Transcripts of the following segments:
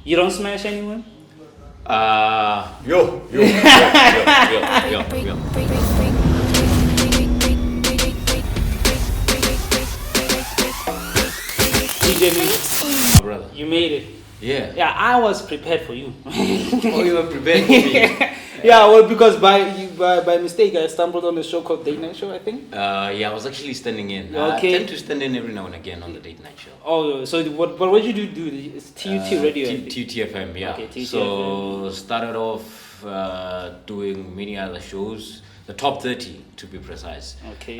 You don't smash anyone? Yo. DJ Mims, My brother. you made it. Yeah. Yeah, I was prepared for you. Oh, you were prepared for me. Yeah, well, because by mistake I stumbled on a show called Date Night Show, I think. Yeah, I was actually standing in. Okay. I tend to stand in every now and again on the date night show. Oh, so what did you do? It's TUT radio. I think. TTFM, yeah. Okay, TTFM. So started off doing many other shows, the top 30 to be precise. Okay.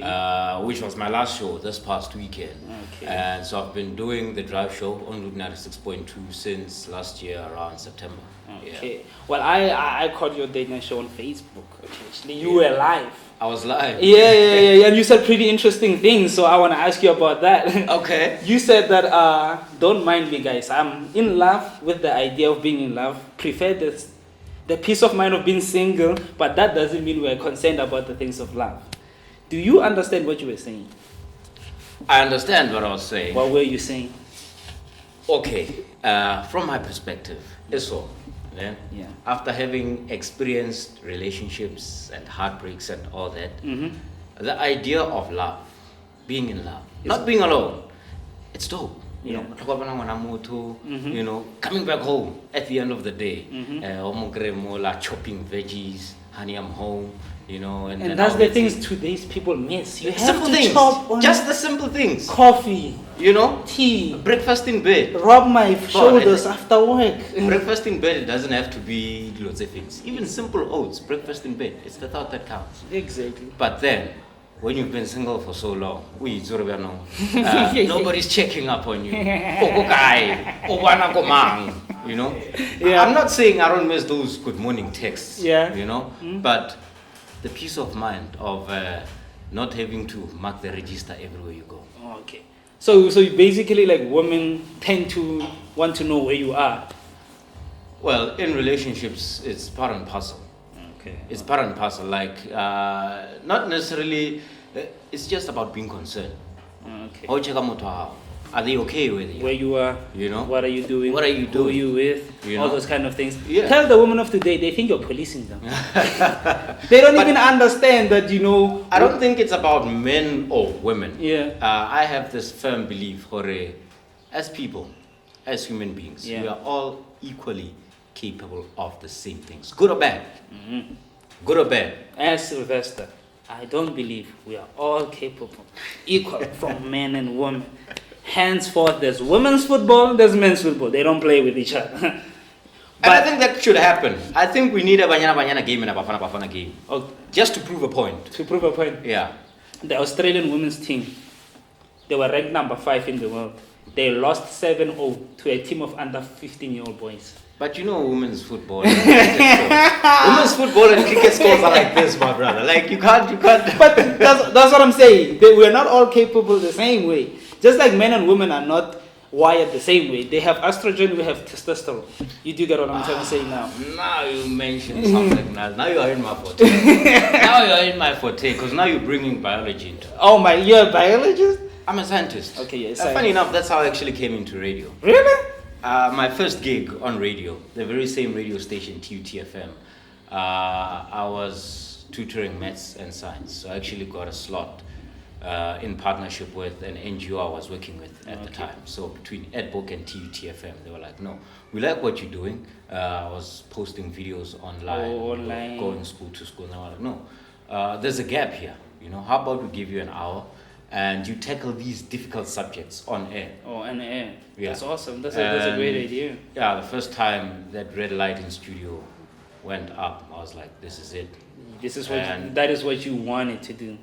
Which was my last show this past weekend. Okay. And so I've been doing the drive show on Route 96.2 since last year around September. Okay. Yeah. Well, I caught your Date Night Show on Facebook. Actually, you were live. I was live. Yeah, and you said pretty interesting things, so I want to ask you about that. Okay. You said that, don't mind me, guys. I'm in love with the idea of being in love. Prefer the peace of mind of being single, but that doesn't mean we're concerned about the things of love. Do you understand what you were saying? I understand what I was saying. What were you saying? Okay, from my perspective, it's all. Yeah? Yeah. After having experienced relationships and heartbreaks and all that, the idea of love, being in love, not being alone, it's dope. You know, coming back home at the end of the day, chopping veggies, honey, I'm home. You know, and that's the things today's people miss. You have simple to things, chop on just the simple things. Coffee, you know, tea, breakfast in bed. Rub my shoulders after work. Breakfast in bed, it doesn't have to be lots of things. Even simple oats, breakfast in bed. It's the thought that counts. Exactly. But then, when you've been single for so long, nobody's checking up on you. You know? Yeah. I'm not saying I don't miss those good morning texts. Yeah. You know? But the peace of mind of not having to mark the register everywhere you go. Okay. So you basically, like, women tend to want to know where you are. Well, in relationships, it's part and parcel. Okay. It's part and parcel. Like, not necessarily, it's just about being concerned. Okay. Are they okay with you? Where you are, you know? What are you doing? What are you Who are doing? you with? You all know? those kind of things. Yeah. Tell the women of today, they think you're policing them. They don't even understand that, you know. I don't think it's about men or women. Yeah. I have this firm belief, as people, as human beings, we are all equally capable of the same things, good or bad. Good or bad. As Sylvester, I don't believe we are all capable, equal from men and women. Henceforth, there's women's football, there's men's football. They don't play with each other. And I think that should happen. I think we need a Banyana game and a Bafana game. Just to prove a point. To prove a point. Yeah. The Australian women's team, they were ranked number 5 in the world. They lost 7-0 to a team of under 15-year-old boys. But you know, women's football and women's football and cricket scores are like this, my brother. Like, you can't. But that's what I'm saying. We're not all capable the same way. Just like men and women are not wired the same way. They have estrogen, we have testosterone. You do get what I'm trying to say now. Now you mention something. Now you are in my forte. Now you are in my forte, because now you're bringing biology into it. Oh my, you're a biologist? I'm a scientist. Okay, yes. Funny enough, that's how I actually came into radio. Really? My first gig on radio, the very same radio station, TUTFM, I was tutoring maths and science. So I actually got a slot in partnership with an NGO I was working with at the time. So between EdBook and TUTFM, they were like, no, we like what you're doing. I was posting videos online, going school to school. And they were like, no, there's a gap here. You know, how about we give you an hour and you tackle these difficult subjects on air? Oh, on air. Yeah. That's awesome. That's a great idea. Yeah, the first time that red light in studio went up, I was like, this is it. That is what you wanted to do.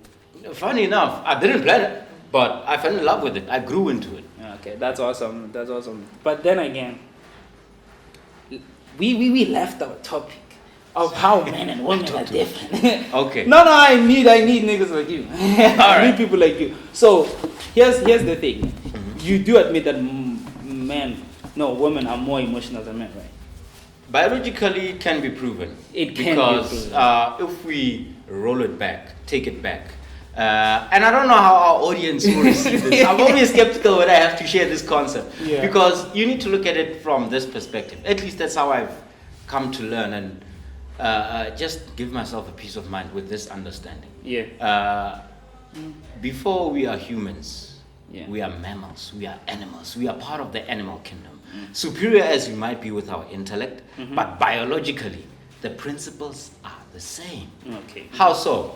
Funny enough, I didn't plan it, but I fell in love with it. I grew into it. Okay, that's awesome. That's awesome. But then again, we left our topic of how men and women are different. Okay. No, I need niggas like you. I need people like you. So here's the thing. You do admit that women are more emotional than men, right? Biologically, it can be proven. It can be proven. Because if we roll it back, take it back, And I don't know how our audience will receive this. I'm always skeptical when I have to share this concept. Yeah. Because you need to look at it from this perspective. At least that's how I've come to learn and just give myself a peace of mind with this understanding. Yeah. Before we are humans, Yeah. we are mammals, we are animals, we are part of the animal kingdom. Superior as we might be with our intellect, but biologically, the principles are the same. Okay. How so?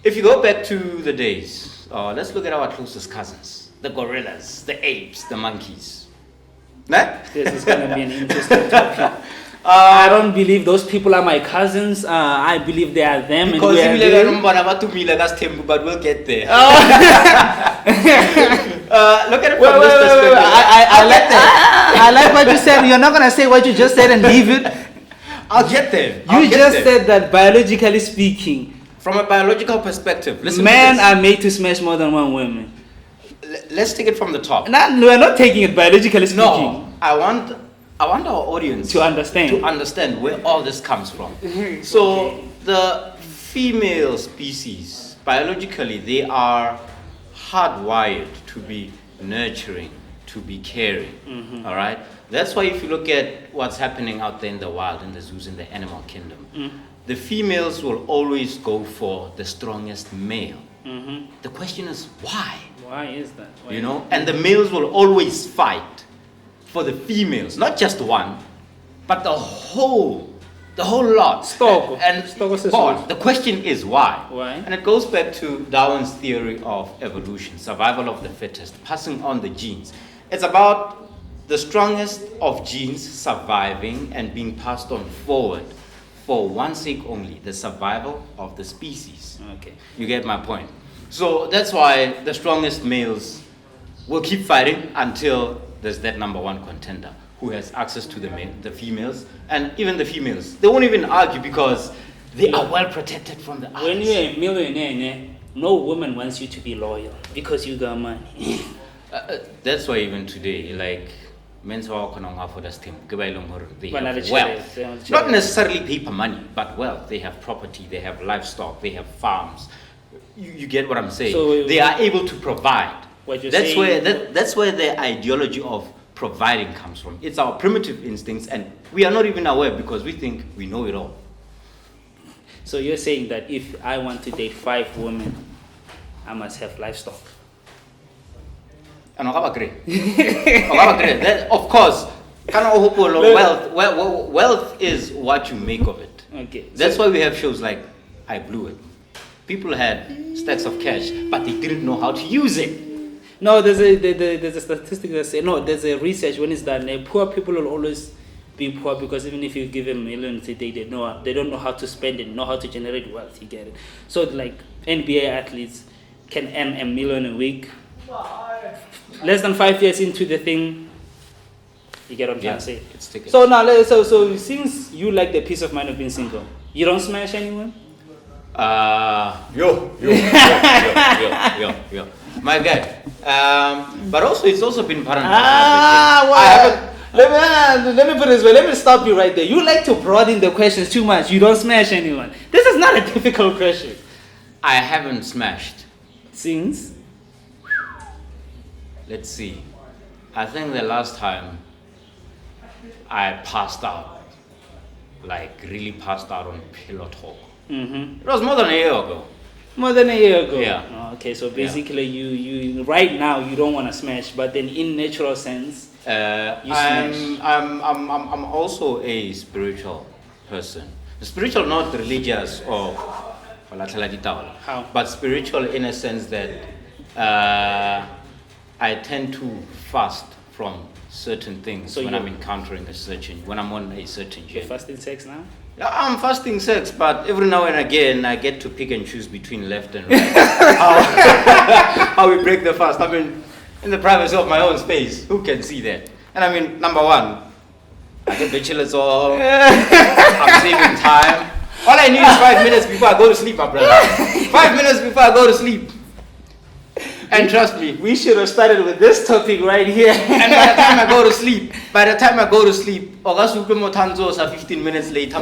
If you go back to the days, let's look at our closest cousins, the gorillas, the apes, the monkeys. Nah? This is going to be an interesting topic. I don't believe those people are my cousins. I believe they are them. Because and we are them. but we'll get there. Oh. Look at it from this perspective. I like what you said. You're not going to say what you just said and leave it. I'll get there. You just said that biologically speaking, from a biological perspective, listen men to this. are made to smash more than one woman. Let's take it from the top. No, we're not taking it biologically speaking. No, I want our audience To understand where all this comes from. So the female species, biologically, they are hardwired to be nurturing, to be caring. All right. That's why if you look at what's happening out there in the wild, in the zoos, in the animal kingdom, the females will always go for the strongest male. The question is why? Why is that? Why You know, and the males will always fight for the females, not just one, but the whole lot. Stock. And Stock of God, the question is why? Why? And it goes back to Darwin's theory of evolution, survival of the fittest, passing on the genes. It's about the strongest of genes surviving and being passed on forward for one sake only, the survival of the species. Okay. You get my point? So that's why the strongest males will keep fighting until there's that number one contender who has access to the females, and even the females. They won't even argue because they are well protected from the others. When you're a millionaire, no woman wants you to be loyal because you got money. That's why even today, like, men's work on for this team, they Well, have not wealth. charity. Not necessarily paper money, but wealth. They have property, they have livestock, they have farms. You get what I'm saying? So, they are able to provide. What you're That's saying- that's where the ideology of providing comes from. It's our primitive instincts, and we are not even aware because we think we know it all. So you're saying that if I want to date 5 women, I must have livestock. And that, of course, wealth is what you make of it. Okay. That's why we have shows like I Blew It. People had stacks of cash, but they didn't know how to use it. No, there's a statistic that says, no, there's a research when it's done. Poor people will always be poor because even if you give them millions a day, they don't know how to spend it, know how to generate wealth. You get it? So like NBA athletes can earn $1 million a week. Less than 5 years into the thing, you get what I'm trying to say. It's tickets. So now, so since you like the peace of mind of being single, you don't smash anyone? Yo. My guy. But also, it's also been part of Let me put it this way. Let me stop you right there. You like to broaden the questions too much. You don't smash anyone. This is not a difficult question. I haven't smashed. Since? Let's see. I think the last time I passed out, like really passed out on pillow talk. It was more than a year ago. More than a year ago. Yeah. Oh, okay, so basically you right now you don't want to smash, but then in natural sense, you smash. I'm also a spiritual person. Spiritual, not religious or How? but spiritual in a sense that I tend to fast from certain things So when you- I'm encountering when I'm on a certain You're journey. fasting sex now? Yeah, I'm fasting sex, but every now and again I get to pick and choose between left and right. How we break the fast. I mean, in the privacy of my own space, who can see that? And I mean, number one, I get bachelor's all. I'm saving time. All I need is 5 minutes before I go to sleep, my brother. 5 minutes before I go to sleep. And trust me, We should have started with this topic right here. and by the time I go to sleep, August 15 minutes later,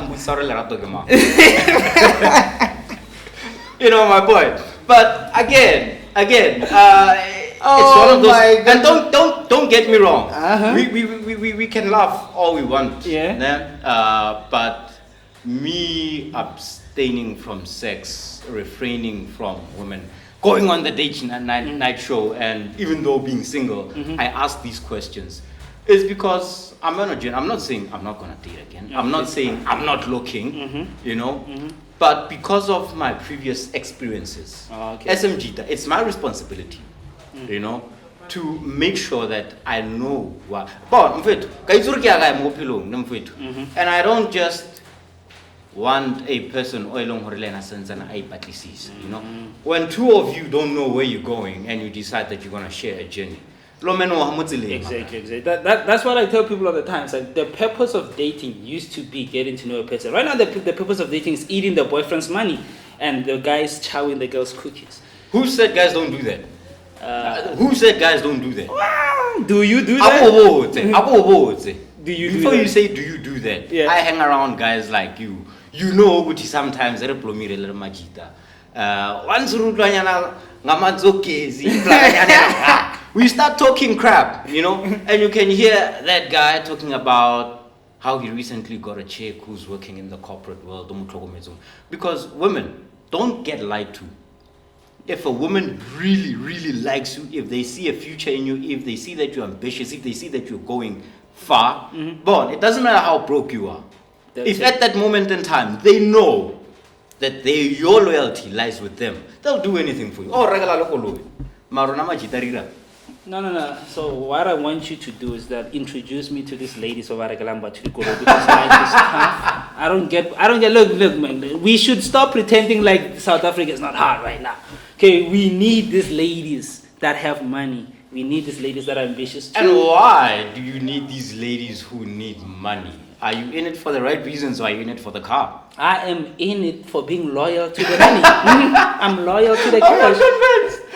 you know my point. But again, it's Oh one of those. my And don't get me wrong. Uh-huh. We can laugh all we want. Yeah. But me abstaining from sex, refraining from women, going on the dating night show, and even though being single, I ask these questions. Is because I'm not saying I'm not gonna date again. I'm not saying I'm not looking, but because of my previous experiences, SMG, it's my responsibility, to make sure that I know what. And I don't just want a person when two of you don't know where you're going and you decide that you're gonna share a journey. Exactly. That's what I tell people all the time. It's like the purpose of dating used to be getting to know a person. Right now, the purpose of dating is eating the boyfriend's money and the guys chowing the girl's cookies. Who said guys don't do that? Who said guys don't do that? Do you do that? Do you Before do you that? say do you do that, Yeah. I hang around guys like you. You know what sometimes we start talking crap, and you can hear that guy talking about how he recently got a chick who's working in the corporate world. Because women, don't get lied to. If a woman really, really likes you, if they see a future in you, if they see that you're ambitious, if they see that you're going far, but it doesn't matter how broke you are. If at that moment in time they know that your loyalty lies with them, they'll do anything for you. Oh, No. So what I want you to do is that introduce me to this lady so Varagalamba to because life is tough. I don't get. Look, man. We should stop pretending like South Africa is not hard right now. Okay, we need these ladies that have money. We need these ladies that are ambitious too. And why do you need these ladies who need money? Are you in it for the right reasons or are you in it for the car? I am in it for being loyal to the money. I'm loyal to the cash.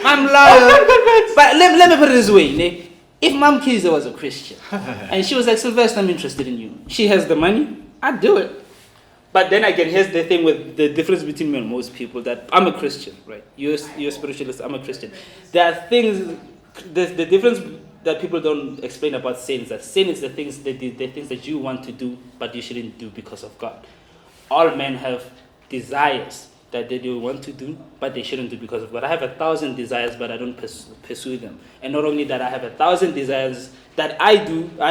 I'm loyal. But let me put it this way. Ne? If Mom Kiza was a Christian and she was like, Sylvester, I'm interested in you. She has the money, I'd do it. But then again, here's the thing with the difference between me and most people, that I'm a Christian, right? You're a spiritualist, I'm a Christian. There are things, the difference that people don't explain about sin is that sin is the things that you want to do, but you shouldn't do because of God. All men have desires that they do want to do, but they shouldn't do because of God. I have 1,000 desires, but I don't pursue them. And not only that, I have 1,000 desires that I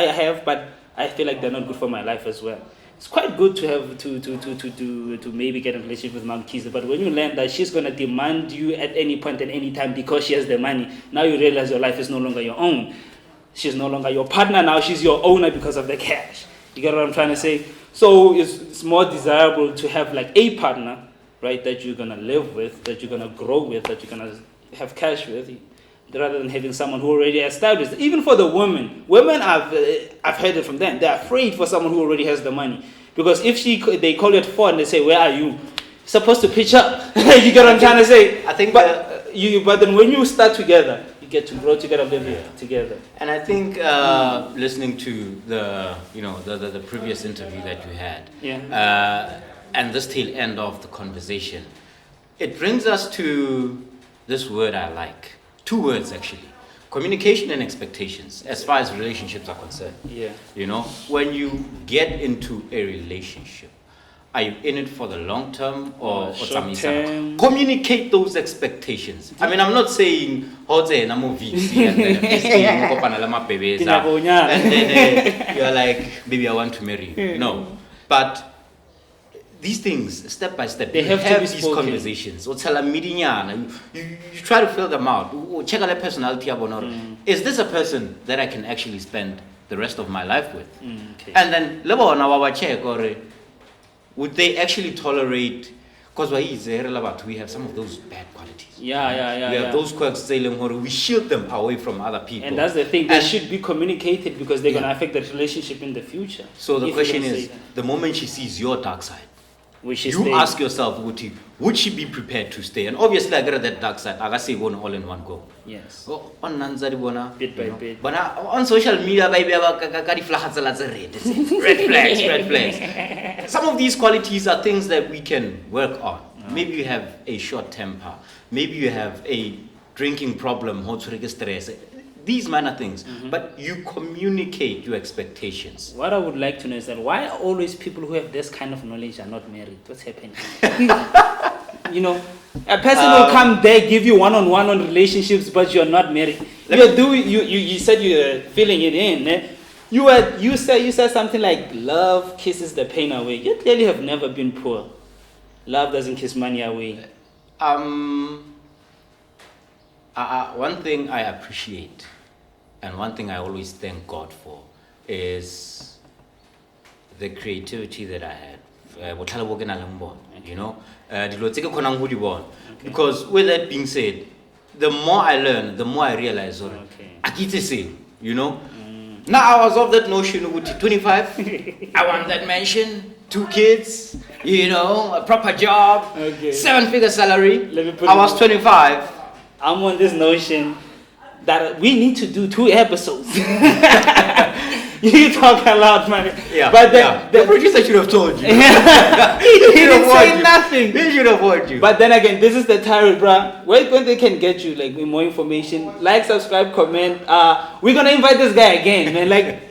have, but I feel like they're not good for my life as well. It's quite good to have to maybe get in a relationship with Mom Kiza, but when you learn that she's gonna demand you at any point and any time because she has the money, now you realize your life is no longer your own. She's no longer your partner now, she's your owner because of the cash. You get what I'm trying to say? So it's more desirable to have like a partner, right, that you're gonna live with, that you're gonna grow with, that you're gonna have cash with, rather than having someone who already established. Even for the women, I've heard it from them. They're afraid for someone who already has the money, because if they call you at 4 and they say, "Where are you?" You're supposed to pitch up. You get what I'm trying to say? I think, but then when you start together, you get to grow together, live together. And I think listening to the previous interview that you had, and this tail end of the conversation, it brings us to this word I like. 2 words actually: communication and expectations, as far as relationships are concerned. When you get into a relationship, are you in it for the long term or short term? Communicate those expectations. I mean, I'm not saying and then you're like, baby, I want to marry you. No, but these things, step by step, they have to be these spoken. conversations. You try to fill them out. Check out their personality. Is this a person that I can actually spend the rest of my life with? Okay. And then, check, or would they actually tolerate? Because we have some of those bad qualities. We have those quirks, we shield them away from other people. And that's the thing. They should be communicated because they're going to affect the relationship in the future. So the question is, the moment she sees your dark side, you ask yourself, would she be prepared to stay? And obviously, I got that dark side. I got say one all in one go. Yes. Bit by bit. But on social media, baby, red flags. Some of these qualities are things that we can work on. Maybe you have a short temper. Maybe you have a drinking problem. These minor things. But you communicate your expectations. What I would like to know is that why are always people who have this kind of knowledge are not married? What's happening? You know, a person will come there, give you one-on-one on relationships, but you're not married. You said you're feeling it in. Eh? You said something like love kisses the pain away. You clearly have never been poor. Love doesn't kiss money away. One thing I appreciate and one thing I always thank God for is the creativity that I had. You know, because with that being said, the more I learn, the more I realize, you know. Now I was of that notion, 25, I want that mansion, 2 kids, you know, a proper job, 7-figure salary. I was 25. I'm on this notion that we need to do 2 episodes. You talk a lot, man. Yeah, but the producer should have told you. He didn't say nothing. He should have warned you. But then again, this is the Tairade, bruh. Where they can get you like with more information? Like, subscribe, comment. We're gonna invite this guy again, man. Like,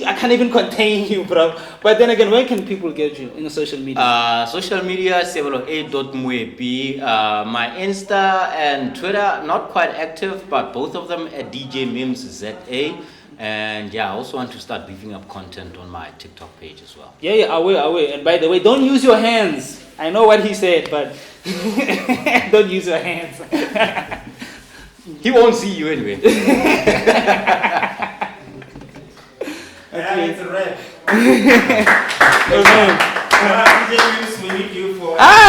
I can't even contain you, bro. But then again, where can people get you in social media? Social media, a.muebi. My Insta and Twitter, not quite active, but both of them at DJ Mims ZA. And yeah, I also want to start beefing up content on my TikTok page as well. Yeah, I will. And by the way, don't use your hands. I know what he said, but don't use your hands. He won't see you anyway. It's a wrap. Okay. DJ Mims, we need you for.